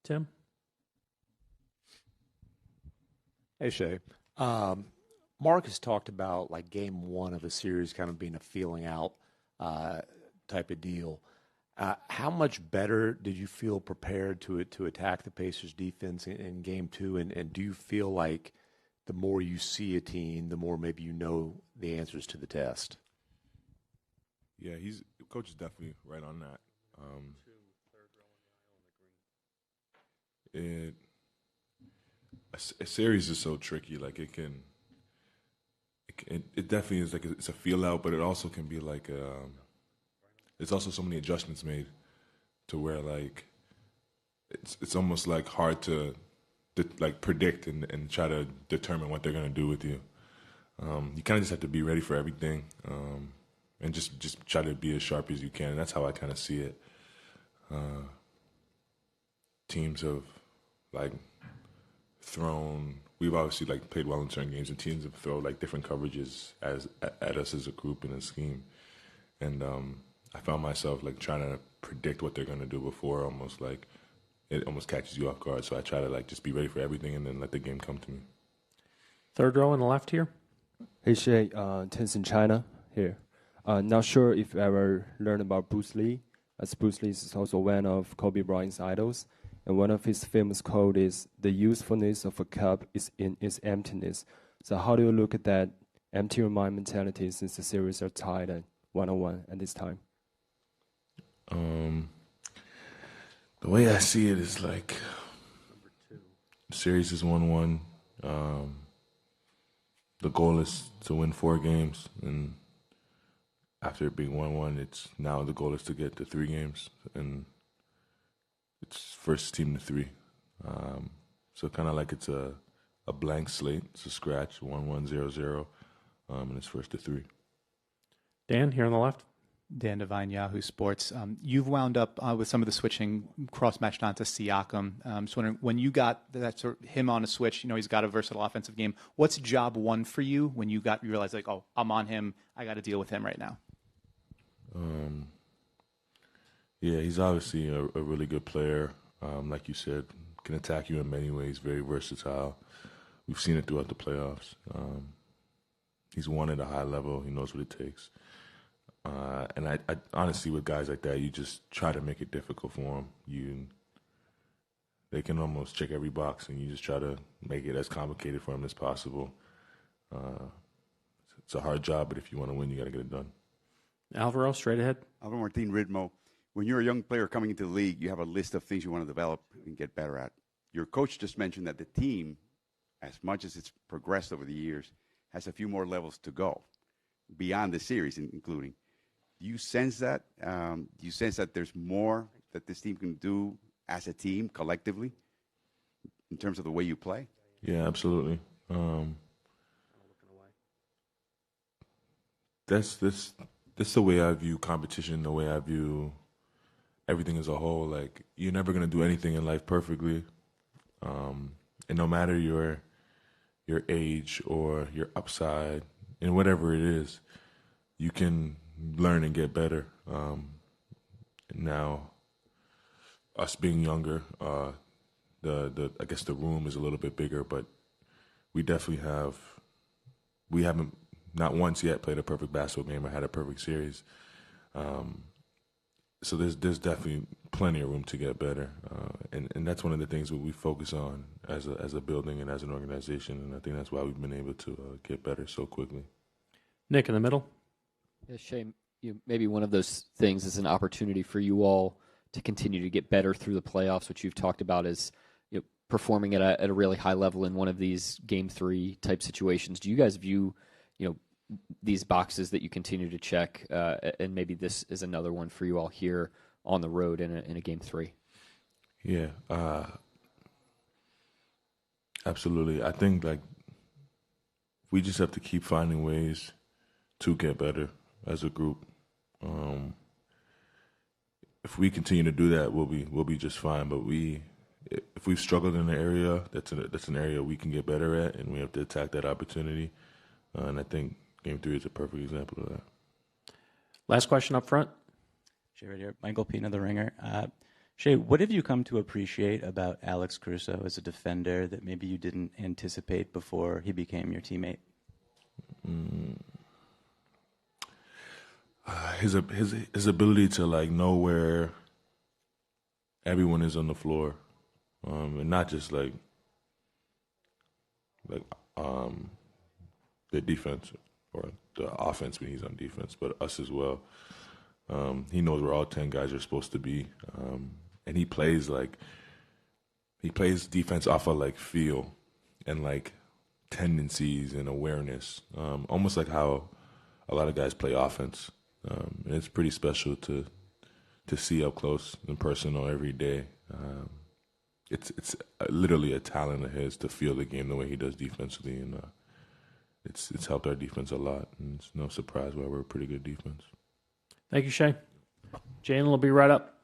Tim? Hey, Shai. Mark has talked about like game one of a series kind of being a feeling out type of deal. How much better did you feel prepared to attack the Pacers defense in game two? And do you feel like the more you see a team, the more maybe you know the answers to the test? Yeah, coach is definitely right on that. A series is so tricky. Like it definitely is like it's a feel out, but it also can be like there's also so many adjustments made to where like it's almost like hard to like predict and try to determine what they're gonna do with you. You kind of just have to be ready for everything and just try to be as sharp as you can. And that's how I kind of see it. Teams have like we've obviously like played well in certain games, and teams have thrown like different coverages at us as a group in a scheme, and I found myself like trying to predict what they're gonna do before almost like it almost catches you off guard. So I try to like just be ready for everything and then let the game come to me. Third row on the left here. Hey Shai, Tencent China here. Not sure if you ever learned about Bruce Lee, as Bruce Lee is also one of Kobe Bryant's idols. And one of his famous quotes is, "The usefulness of a cup is in its emptiness." So how do you look at that empty your mind mentality since the series are tied at 1-1 at this time? The way I see it is like the series is 1-1. The goal is to win 4 games, and after it being 1-1, it's now the goal is to get to 3 games, and it's first team to 3. So kind of like it's a blank slate. It's a scratch, 1-1, 0-0, and it's first to 3. Dan, here on the left. Dan Devine, Yahoo Sports. You've wound up with some of the switching cross-matched onto Siakam. Just wondering, when you got that sort of him on a switch, you know, he's got a versatile offensive game. What's job one for you when you realized like, oh, I'm on him, I got to deal with him right now? Yeah, he's obviously a really good player. Like you said, can attack you in many ways, very versatile. We've seen it throughout the playoffs. He's won at a high level. He knows what it takes. And I honestly, with guys like that, you just try to make it difficult for them. They can almost check every box, and you just try to make it as complicated for them as possible. It's a hard job, but if you want to win, you got to get it done. Alvaro, straight ahead. Alvaro Martin, Ritmo. When you're a young player coming into the league, you have a list of things you want to develop and get better at. Your coach just mentioned that the team, as much as it's progressed over the years, has a few more levels to go beyond the series, including. Do you sense that? Do you sense that there's more that this team can do as a team, collectively, in terms of the way you play? Yeah, absolutely. That's the way I view competition, the way I view everything as a whole. Like, you're never going to do anything in life perfectly. And no matter your age or your upside and whatever it is, you can learn and get better. Now, us being younger, I guess the room is a little bit bigger, but we definitely we haven't not once yet played a perfect basketball game or had a perfect series. So there's definitely plenty of room to get better, and that's one of the things that we focus on as a building and as an organization, and I think that's why we've been able to get better so quickly. Nick in the middle. Yeah, Shai, maybe one of those things is an opportunity for you all to continue to get better through the playoffs, which you've talked about as performing at a really high level in one of these Game 3 type situations. Do you guys view these boxes that you continue to check, and maybe this is another one for you all here on the road in a Game 3? Yeah, absolutely. I think we just have to keep finding ways to get better as a group. If we continue to do that, we'll be just fine. But if we've struggled in an area, that's an area we can get better at, and we have to attack that opportunity. And I think Game 3 is a perfect example of that. Last question up front. Shai right here. Michael Pina, The Ringer. Shai, what have you come to appreciate about Alex Caruso as a defender that maybe you didn't anticipate before he became your teammate? His ability to like know where everyone is on the floor, and not just like the defense or the offense when he's on defense, but us as well. He knows where all 10 guys are supposed to be, and he plays defense off of like feel and like tendencies and awareness, almost like how a lot of guys play offense. And it's pretty special to see up close and personal every day. It's literally a talent of his to feel the game the way he does defensively, and it's helped our defense a lot. And it's no surprise why we're a pretty good defense. Thank you, Shai. Jalen will be right up.